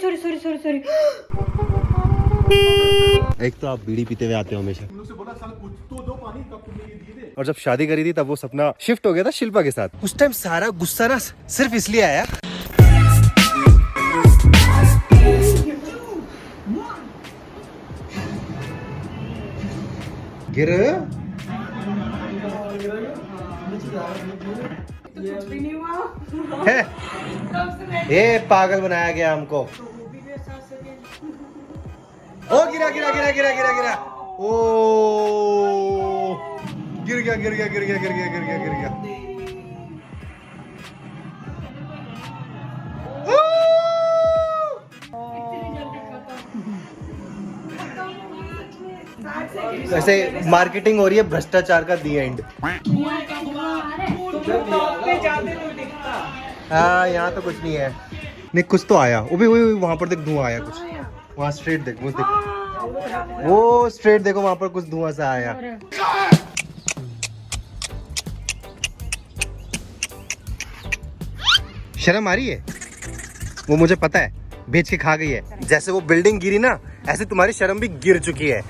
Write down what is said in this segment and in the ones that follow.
Sorry sorry sorry sorry. एक तो आप बीड़ी पीते हुए आते हो हमेशा, और जब शादी करी थी तब वो सपना शिफ्ट हो गया था शिल्पा के साथ। उस टाइम सारा गुस्सा ना सिर्फ इसलिए आया। गिर है, ये पागल बनाया गया हमको। ओ गिरा गिरा गिरा गिरा गिरा गिरा, ओ गिर गया गिर गया गिर गया गिर गया गिर गया गिर गया। ऐसे मार्केटिंग हो रही है भ्रष्टाचार का दी एंड। हाँ यहाँ तो कुछ नहीं है, नहीं कुछ तो आया। वो वहां पर देख धुआं आया कुछ, वहाँ स्ट्रेट देख वो देख, वो स्ट्रेट देखो वहां पर कुछ धुआं सा आया। शर्म आ रही है? वो मुझे पता है बेच के खा गई है। जैसे वो बिल्डिंग गिरी ना ऐसे तुम्हारी शर्म भी गिर चुकी है।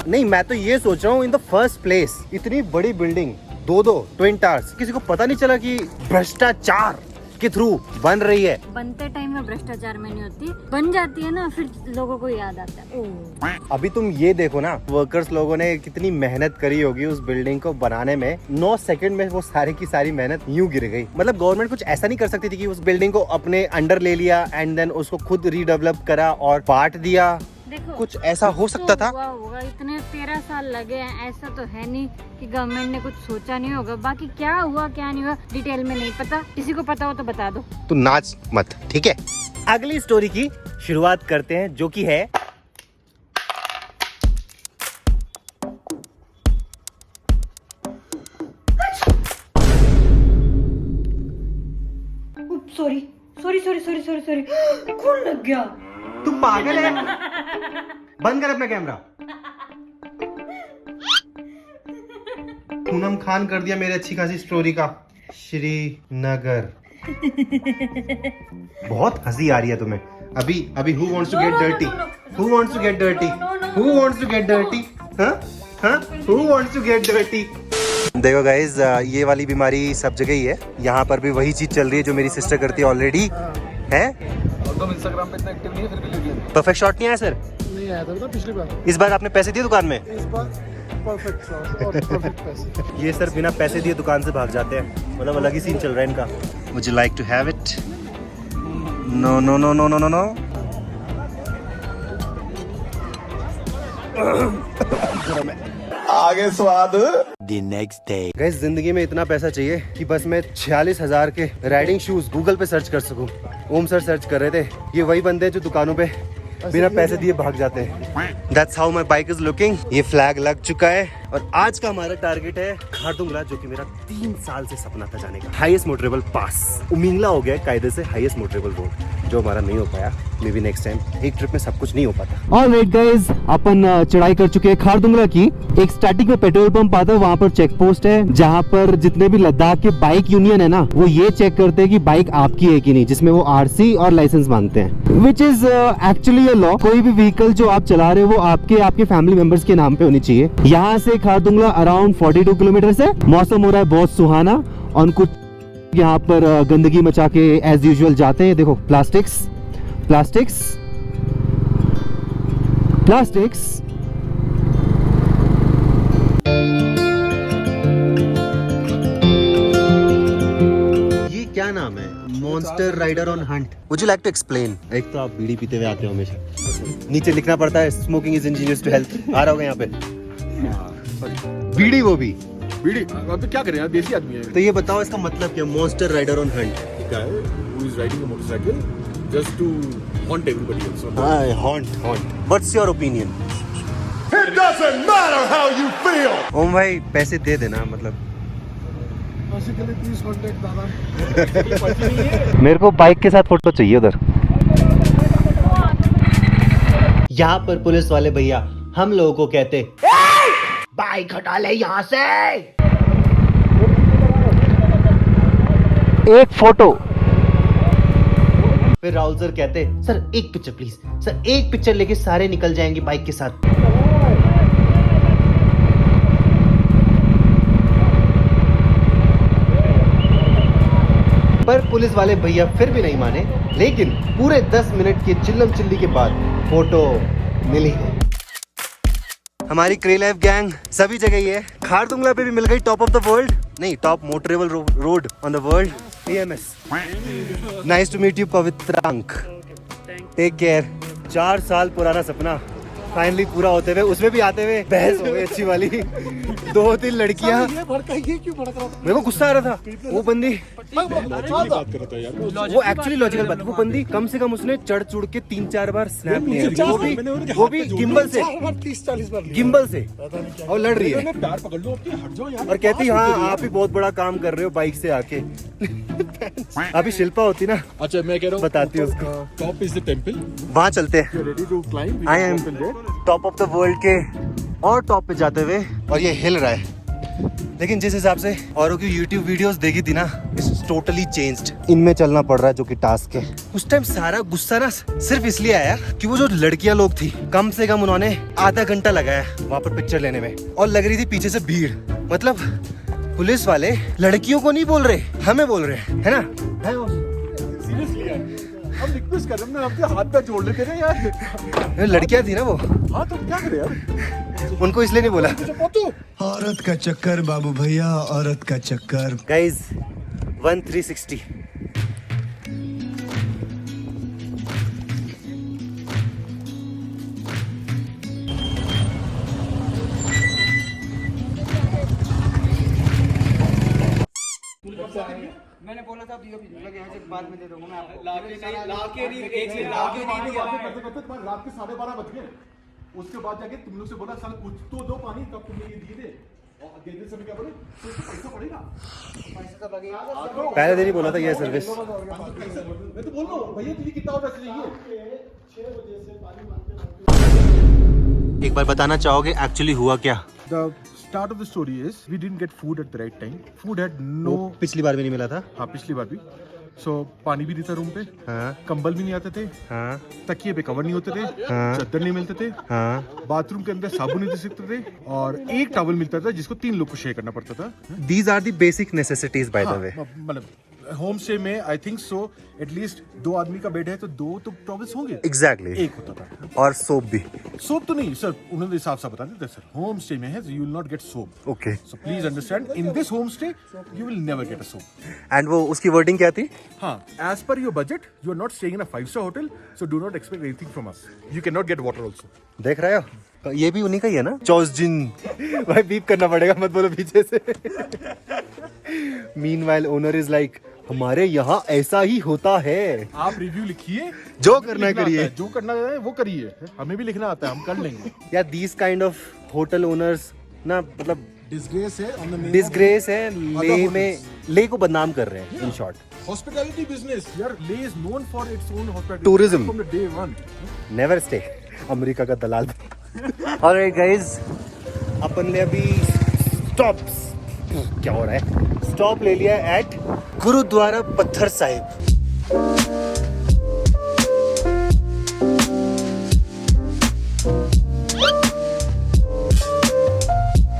नहीं मैं तो ये सोच रहा हूँ इन द फर्स्ट प्लेस इतनी बड़ी बिल्डिंग, दो ट्विन टावर्स, किसी को पता नहीं चला कि भ्रष्टाचार के थ्रू बन रही है। बनते टाइम में भ्रष्टाचार में नहीं होती, बन जाती है ना फिर लोगों को याद आता है। अभी तुम ये देखो ना, वर्कर्स लोगों ने कितनी मेहनत करी होगी उस बिल्डिंग को बनाने में। 9 सेकंड में वो सारी की सारी मेहनत यूं गिर गई। मतलब गवर्नमेंट कुछ ऐसा नहीं कर सकती थी कि उस बिल्डिंग को अपने अंडर ले लिया एंड देन उसको खुद रीडेवलप करा और बांट दिया। कुछ ऐसा हो सकता था? होगा इतने 13 साल लगे हैं, ऐसा तो है नहीं कि गवर्नमेंट ने कुछ सोचा नहीं होगा। बाकी क्या हुआ क्या नहीं हुआ डिटेल में नहीं पता, किसी को पता हो तो बता दो। तू नाच मत, ठीक है? अगली स्टोरी की शुरुआत करते हैं जो कि है sorry sorry sorry sorry sorry sorry, खून लग गया। तू पागल है? बंद कर अपना कैमरा। पूनम खान कर दिया मेरी अच्छी खासी स्टोरी का। श्रीनगर। बहुत हंसी आ रही है तुम्हें। अभी who wants to get dirty? Who wants to get dirty? Who wants to get dirty? हाँ? Who wants to get dirty? देखो गाइज, ये वाली बीमारी सब जगह ही है। यहाँ पर भी वही चीज चल रही है जो मेरी सिस्टर करती है ऑलरेडी है। तुम इंस्टाग्राम पे इतना एक्टिव नहीं है फिर भी ले लिया। परफेक्ट शॉट नहीं आया सर? नहीं आया था पिछली बार। इस बार आपने पैसे दिए दुकान में? इस बार परफेक्ट शॉट और परफेक्ट पैसे। ये सर बिना पैसे दिए दुकान से भाग जाते हैं, मतलब अलग ही सीन चल रहा है इनका। Would you like to have it? No no no no no no no. आगे स्वाद। The next day. Guys, जिंदगी में इतना पैसा चाहिए कि बस मैं 46,000 के राइडिंग शूज गूगल पे सर्च कर सकूं। ओम सर सर्च कर रहे थे। ये वही बंदे हैं जो दुकानों पे बिना पैसे दिए भाग जाते हैं। That's how my bike is looking. ये फ्लैग लग चुका है और आज का हमारा टारगेट है खारदुंगला, जो कि मेरा 3 साल से सपना था जाने का। हाईएस्ट मोटरेबल पास उमिंगला हो गया कायदे से हाईएस्ट मोटरेबल रोड, जो हमारा नहीं हो पाया। मे बी नेक्स्ट टाइम, एक ट्रिप में सब कुछ नहीं हो पाता। ऑलराइट गाइस, अपन चढ़ाई कर चुके हैं खारदुंगला की। एक स्टार्टिंग में पेट्रोल पंप आता है, वहाँ पर चेक पोस्ट है जहाँ पर जितने भी लद्दाख के बाइक यूनियन है ना, वो ये चेक करते हैं कि बाइक आपकी है कि नहीं, जिसमें वो आरसी और लाइसेंस मांगते हैं, which is actually a law. कोई भी व्हीकल जो आप चला रहे हो वो आपके फैमिली मेंबर्स के नाम पे होनी चाहिए। यहाँ से खारदुंगला अराउंड 42 किलोमीटर है। मौसम हो रहा है बहुत सुहाना और कुछ यहाँ पर गंदगी मचा के एज यूजुअल जाते हैं। देखो प्लास्टिक्स प्लास्टिक्स प्लास्टिक्स। ये क्या नाम है? Monster rider on hunt. Would you like to explain? एक तो आप बीड़ी पीते हुए आते हो हमेशा, नीचे लिखना पड़ता है smoking is injurious to health. आ रहा होगा यहाँ पे बीड़ी, वो भी बीड़ी। अब क्या करें यार, देसी आदमी है। तो ये बताओ इसका मतलब क्या? मॉन्स्टर राइडर ऑन हंट क्या है? Who is riding a motorcycle just to haunt everybody else? हाँ, haunt. What's your opinion? It doesn't matter how you feel. ओम भाई पैसे दे देना, मतलब Basically, please contact दादा। मेरे को बाइक के साथ फोटो चाहिए उधर। यहाँ पर पुलिस वाले भैया हम लोगों को कहते बाइक हटा ले यहाँ से। एक फोटो फिर राहुल सर कहते सर एक पिक्चर प्लीज, सर एक पिक्चर लेके सारे निकल जाएंगे बाइक के साथ। पर पुलिस वाले भैया फिर भी नहीं माने, लेकिन पूरे 10 मिनट की चिल्लम चिल्ली के बाद फोटो मिली है। हमारी क्रे लाइफ गैंग सभी जगह ही है। खारदुंगला पे भी मिल गई टॉप ऑफ द वर्ल्ड, नहीं top motorable road on the world, AMS। Nice to meet you Pavitrank, take care. 4 साल पुराना सपना फाइनली पूरा होते हुए, उसमें भी आते हुए बहस हो गई अच्छी वाली। 2-3 लड़कियां, मेरे को गुस्सा आ रहा था। वो बंदी, वो एक्चुअली लॉजिकल बात, वो बंदी कम से कम उसने चढ़ चुड़ के 3-4 बार स्नैप लिया, वो भी गिम्बल से, और लड़ रही है और कहती हाँ आप ही बहुत बड़ा काम कर रहे हो बाइक से आके। अभी शिल्पा होती ना, अच्छा मैं कह रहा हूँ बताती हूँ उसको। टॉप इज द टेंपल, वहाँ चलते हैं। Ready to climb? I am top of the world के और टॉप पे जाते हुए, और ये हिल रहा है। लेकिन जिस हिसाब से औरों की YouTube वीडियोस देखी थी ना, इट्स टोटली चेंज्ड। इनमें चलना पड़ रहा है जो कि टास्क है। उस टाइम सारा गुस्सा ना सिर्फ इसलिए आया कि वो जो लड़कियां लोग थी, कम से कम उन्होंने आधा घंटा लगाया वहां पर पिक्चर लेने में, और लग रही थी पीछे से भीड़। मतलब पुलिस वाले लड़कियों को नहीं बोल रहे, हमें बोल रहे हैं, है ना? सीरियसली यार, हम रिक्वेस्ट कर रहे हैं, अपने हाथ पे जोड़ लेते हैं यार। लड़कियां थी ना वो, हाँ तो क्या करें यार, उनको इसलिए नहीं बोला। औरत का चक्कर बाबू भैया, औरत का चक्कर। गाइस 1360 मैंने बोला था यहाँ से बाद में दे दूंगा मैं आपको। रात के 12:30 बज गए। उसके बाद जाके तुम लोग से बोला साला कुछ तो दो पानी, तब तुमने ये दिए थे। और देते समय क्या बोले, तो इसको पैसा पड़ेगा, पैसा तो लगेगा। पहले दिन ही बोला था ये सर्विस। मैं तो बोल रहा हूँ भैया तुझे कितना ऑर्डर चाहिए? 6 बजे से पानी मांगते। एक बार बताना चाहोगे एक्चुअली हुआ क्या? The start of the story is we didn't get food at the right time. Food had no. पिछली बार भी नहीं मिला था। हाँ पिछली बार भी। So पानी भी नहीं था रूम पे, हाँ, कंबल भी नहीं आते थे, हाँ, तकिए पे कवर नहीं होते थे, हाँ, चादर नहीं मिलते थे, हाँ। बाथरूम के अंदर साबुन नहीं दे सकते थे, और एक टॉवल मिलता था जिसको 3 लोग को शेयर करना पड़ता था। These are the basic necessities by the way. मतलब होम स्टे में आई थिंक सो एटलीस्ट 2 आदमी का बेड है तो 2 तो टॉवल्स होंगे। Exactly. एक होता था। और सोप भी। सोप तो नहीं सर, उन्होंने हिसाब से बता दिया सर, होम स्टे में है you will not gate soap. Okay. So please understand, in this homestay, you will never get a soap. And वो उसकी वर्डिंग क्या थी? हाँ, as per your budget, you are not staying in a 5-star hotel, so do not expect anything from us. You cannot get water also. देख रहे हो? ये भी उन्हीं का ही है ना? चौसजिन। भाई बीप करना पड़ेगा, मत बोलो पीछे से। Meanwhile, owner is like, हमारे यहाँ ऐसा ही होता है। आप रिव्यू लिखिए, जो करना है करिए, जो करना है वो करिए, हमें भी लिखना आता है, हम कर लेंगे। यार these kind of hotel owners ना, मतलब डिसग्रेस है on the name डिसग्रेस है। लेह में, लेह को बदनाम कर रहे हैं in short. of hospitality business. यार Leh is known for its own hospitality. Tourism. From the day one. Never stay. America का दलाल। ऑलराइट गाइस, अपन ने अभी क्या हो रहा है, स्टॉप ले लिया एट गुरुद्वारा पत्थर साहिब।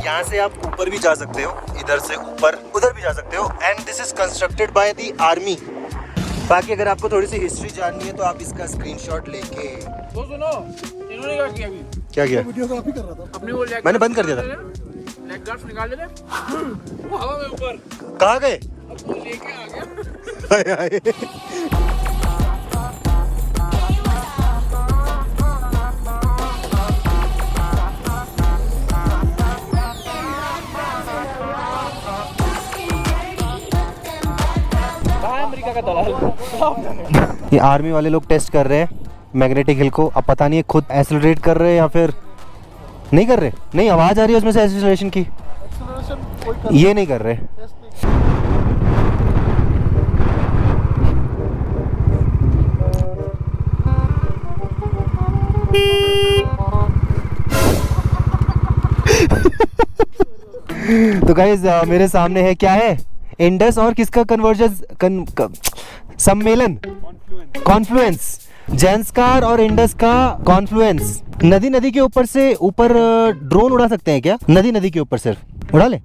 यहाँ से आप ऊपर भी जा सकते हो, इधर से ऊपर उधर भी जा सकते हो, and this is constructed by the army. बाकी अगर आपको थोड़ी सी हिस्ट्री जाननी है तो आप इसका स्क्रीनशॉट लेके। तो सुनो, इन्होंने क्या किया अभी? क्या किया? वीडियो तो आप ही कर रहा था। अपने वो मैंने बंद कर दिया था। लेग गार्ड्स निकाल देते, वो हवा में ऊपर, कहाँ गए? अब वो लेके आ गया। हाय हाय। अमेरिका का दलाल। ये आर्मी वाले लोग टेस्ट कर रहे हैं मैग्नेटिक हिल को। अब पता नहीं खुद एक्सेलरेट कर रहे हैं या फिर नहीं कर रहे। नहीं, आवाज आ रही है उसमें से एक्सेलरेशन की। ये नहीं कर रहे। तो गाइस मेरे सामने है, क्या है, इंडस और किसका कन्वर्जन सम्मेलन, कॉन्फ्लुएंस, जेंस्कार और इंडस का कॉन्फ्लुएंस। नदी के ऊपर से ऊपर ड्रोन उड़ा सकते हैं क्या? नदी के ऊपर सिर्फ उड़ा ले।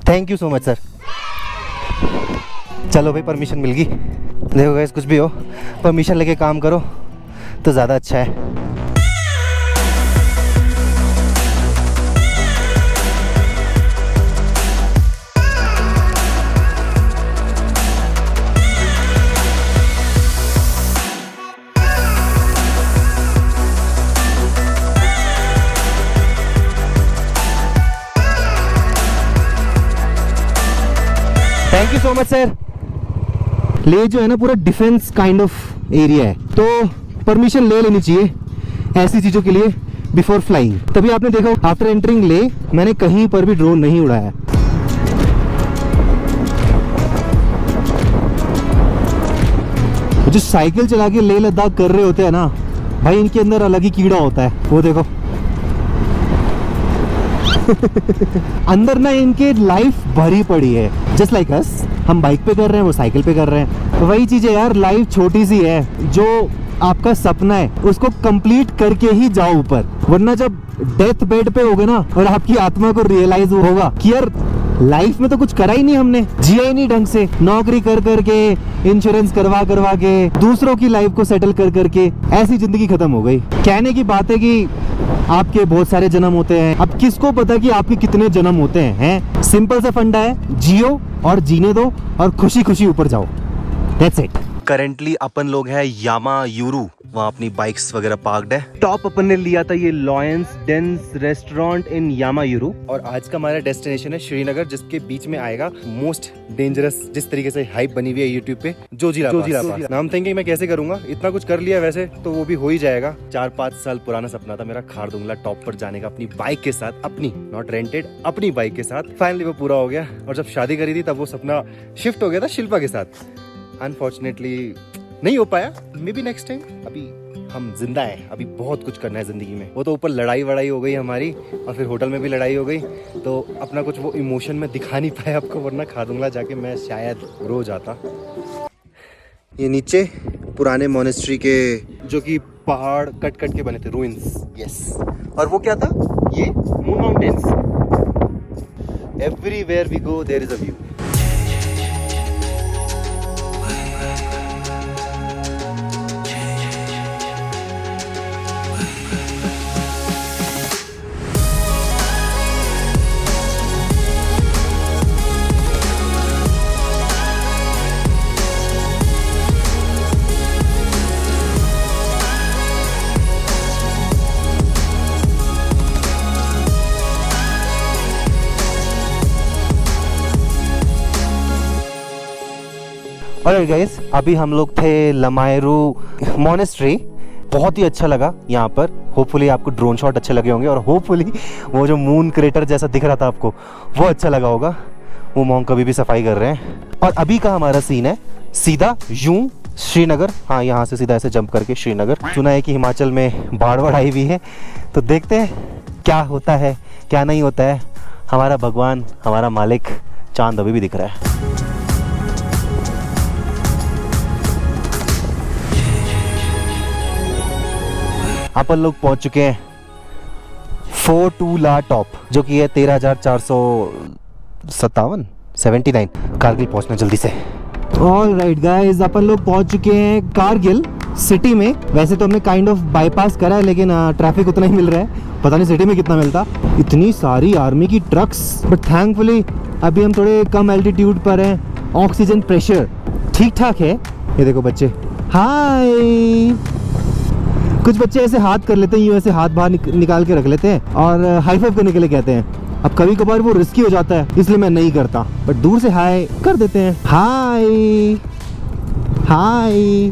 Thank you so much sir. चलो भाई परमिशन मिल गई। देखो गाइस कुछ भी हो परमिशन लेके काम करो तो ज़्यादा अच्छा है। Thank you so much sir. ले जो है ना पूरा डिफेंस काइंड ऑफ एरिया है, तो परमिशन ले लेनी चाहिए ऐसी चीज़ों के लिए बिफोर फ्लाइंग। तभी आपने देखा आफ्टर एंटरिंग ले मैंने कहीं पर भी ड्रोन नहीं उड़ाया। जो साइकिल चला के लेह लद्दाख कर रहे होते हैं ना भाई, इनके अंदर अलग ही कीड़ा होता है। वो देखो अंदर ना इनके लाइफ भरी पड़ी है। जस्ट लाइक अस, हम बाइक पे कर रहे हैं, वो साइकिल पे कर रहे हैं। तो वही चीज़ है यार, लाइफ छोटी सी है। जो आपका सपना है उसको कंप्लीट करके ही जाओ ऊपर, वरना जब डेथ बेड पे होगे ना और आपकी आत्मा को रियलाइज होगा कि यार लाइफ में तो कुछ करा ही नहीं, हमने जिया ही नहीं ढंग से, नौकरी कर करके, इंश्योरेंस करवा के, दूसरों की लाइफ को सेटल कर करके ऐसी जिंदगी खत्म हो गई। कहने की बात है कि आपके बहुत सारे जन्म होते हैं, अब किसको पता कि आपके कितने जन्म होते हैं? सिंपल सा फंडा है, जियो और जीने दो और खुशी खुशी ऊपर जाओ। That's it. करेंटली अपन लोग हैं यामा यूरू, वहाँ अपनी बाइक्स वगैरह पार्क्ड है। टॉप अपन ने लिया था ये लॉयंस डेंस रेस्टोरेंट इन यामा यूरू, और आज का हमारा डेस्टिनेशन है श्रीनगर, जिसके बीच में आएगा मोस्ट डेंजरस, जिस तरीके से हाइप बनी हुई है यूट्यूब पे, जोजिला पास। नाम थिंकिंग मैं कैसे करूंगा, इतना कुछ कर लिया वैसे तो वो भी हो ही जाएगा। 4-5 साल पुराना सपना था मेरा खारदुंगला टॉप पर जाने का अपनी बाइक के साथ, अपनी नॉट रेंटेड, अपनी बाइक के साथ। फाइनली वो पूरा हो गया, और जब शादी करी थी तब वो सपना शिफ्ट हो गया था शिल्पा के साथ। अनफॉर्चुनेटली नहीं हो पाया, मे बी नेक्स्ट टाइम। अभी हम जिंदा हैं, अभी बहुत कुछ करना है जिंदगी में। वो तो ऊपर लड़ाई वड़ाई हो गई हमारी, और फिर होटल में भी लड़ाई हो गई, तो अपना कुछ वो इमोशन में दिखा नहीं पाया आपको, वरना खादुंगला जाके मैं शायद रो जाता। ये नीचे पुराने मोनेस्ट्री के जो कि पहाड़ कट के बने थे, रूइंस। यस, और वो क्या था, ये moon mountains. Everywhere we go there is a view. Alright guys, अभी हम लोग थे लमायरू मोनेस्ट्री। बहुत ही अच्छा लगा यहाँ पर। होपफुली आपको ड्रोन शॉट अच्छे लगे होंगे, और होपफुली वो जो मून क्रेटर जैसा दिख रहा था आपको वो अच्छा लगा होगा। वो मॉन्क कभी भी सफाई कर रहे हैं। और अभी का हमारा सीन है सीधा यूं श्रीनगर। हाँ, यहाँ से सीधा ऐसे जंप करके श्रीनगर। सुना है कि हिमाचल में बाढ़ आई हुई है, तो देखते हैं क्या होता है क्या नहीं होता है। हमारा भगवान, हमारा मालिक चांद अभी भी दिख रहा है। अपन लोग पहुंच चुके हैं फोटूला टॉप, जो कि है 13,479 कारगिल। पहुंचना जल्दी से। ऑलराइट गाइस, अपन लोग पहुंच चुके हैं कारगिल सिटी में। वैसे तो हमने काइंड ऑफ बाईपास करा है, लेकिन ट्रैफिक उतना ही मिल रहा है, पता नहीं सिटी में कितना मिलता। इतनी सारी आर्मी की ट्रक्स, बट थैंकफुली अभी हम थोड़े कम एल्टीट्यूड पर हैं। ऑक्सीजन प्रेशर ठीक ठाक है। ये देखो बच्चे, हाय। कुछ बच्चे ऐसे हाथ कर लेते हैं, यूँ ऐसे हाथ बाहर निकाल के रख लेते हैं और हाई फाइव करने के लिए कहते हैं। अब कभी कभार वो रिस्की हो जाता है, इसलिए मैं नहीं करता, बट दूर से हाय कर देते हैं। हाय हाय।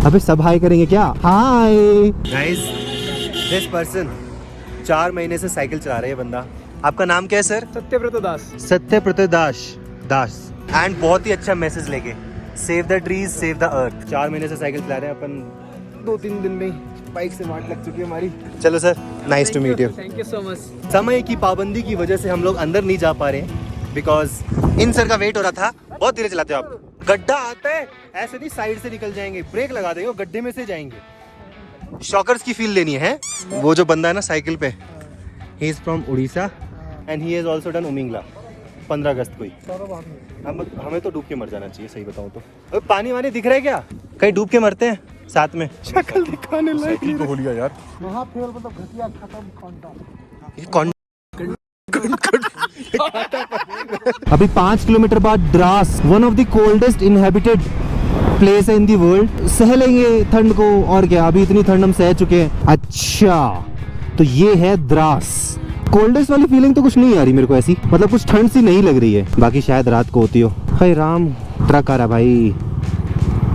अबे सब हाय करेंगे क्या? हाय गाइस, दिस पर्सन 4 महीने से साइकिल चला रहे हैं बंदा। आपका नाम क्या है सर? सत्यव्रत दास। सत्यव्रत दास। एंड बहुत ही अच्छा मैसेज लेके, save the trees save the earth. 4 महीने से साइकिल चला रहे हैं अपन, 2-3 दिन में बाइक से वाट लग चुकी है हमारी। चलो sir, nice to meet you. Thank you so much. समय की पाबंदी की वजह से हम लोग अंदर नहीं जा पा रहे हैं, बिकॉज इन सर का वेट हो रहा था। बहुत धीरे चलाते हो आप। गड्ढा आता है ऐसे नहीं, साइड से निकल जाएंगे, ब्रेक लगा देंगे, गड्ढे में से जाएंगे। शॉकर्स की फील लेनी है। वो जो बंदा है ना साइकिल पे, he is from Orissa and he has also done Umlingla 15 अगस्त को ही। हमें तो डूब के मर जाना चाहिए, सही बताऊं तो। अबे पानी वानी दिख रहा है क्या? कहीं डूब के मरते हैं साथ में। शक्ल दिखाने लायक साइकिल को हो लिया यार। अभी 5 किलोमीटर बाद Dras, one of the coldest inhabited place है इन दी वर्ल्ड। सह लेंगे ठंड को, और क्या, अभी इतनी ठंड हम सह चुके हैं। अच्छा, तो ये है द्रास। कोल्डेस्ट वाली फीलिंग तो कुछ नहीं आ रही मेरे को ऐसी, मतलब कुछ ठंड सी नहीं लग रही है, बाकी शायद रात को होती हो। हाय राम, ट्रक आ रहा भाई।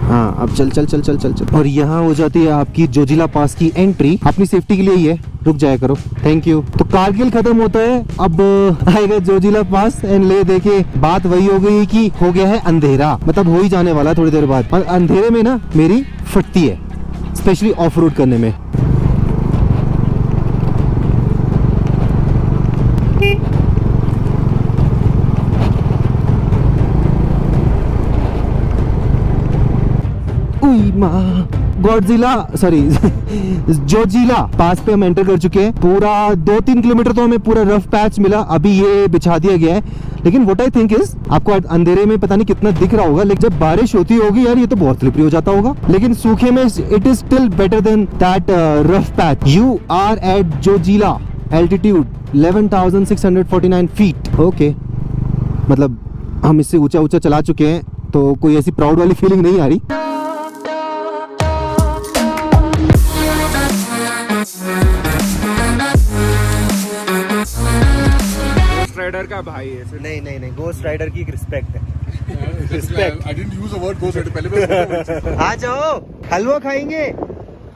हाँ, अब चल चल चल चल चल चल। और यहाँ हो जाती है आपकी जोजिला पास की एंट्री। अपनी सेफ्टी के लिए ही है, रुक जाया करो, थैंक यू। तो कारगिल खत्म होता है, अब आएगा जोजिला पास। एंड ले देखे बात वही हो गई कि हो गया है अंधेरा, मतलब हो ही जाने वाला थोड़ी देर बाद। और अंधेरे में ना मेरी फटती है, स्पेशली ऑफ रोड करने में। गॉडजिला, सॉरी जोजिला पास पे हम एंटर कर चुके हैं। पूरा 2-3 किलोमीटर तो हमें पूरा रफ पैच मिला, अभी ये बिछा दिया गया है। लेकिन व्हाट आई थिंक इज, आपको अंधेरे में पता नहीं कितना दिख रहा होगा, लेकिन जब बारिश होती होगी यार, ये तो बहुत स्लिपरी हो जाता होगा। लेकिन सूखे में it is still better than that rough patch. You are at Zojila, altitude 11,649 feet. Okay, मतलब हम इससे ऊंचा ऊंचा चला चुके हैं, तो कोई ऐसी प्राउड वाली फीलिंग नहीं आ रही। राइडर का भाई है। नहीं नहीं नहीं, गोस्ट राइडर की एक रिस्पेक्ट है। Respect. I didn't use the word ghost rider, पहले मैं आ जाओ, हलवा खाएंगे।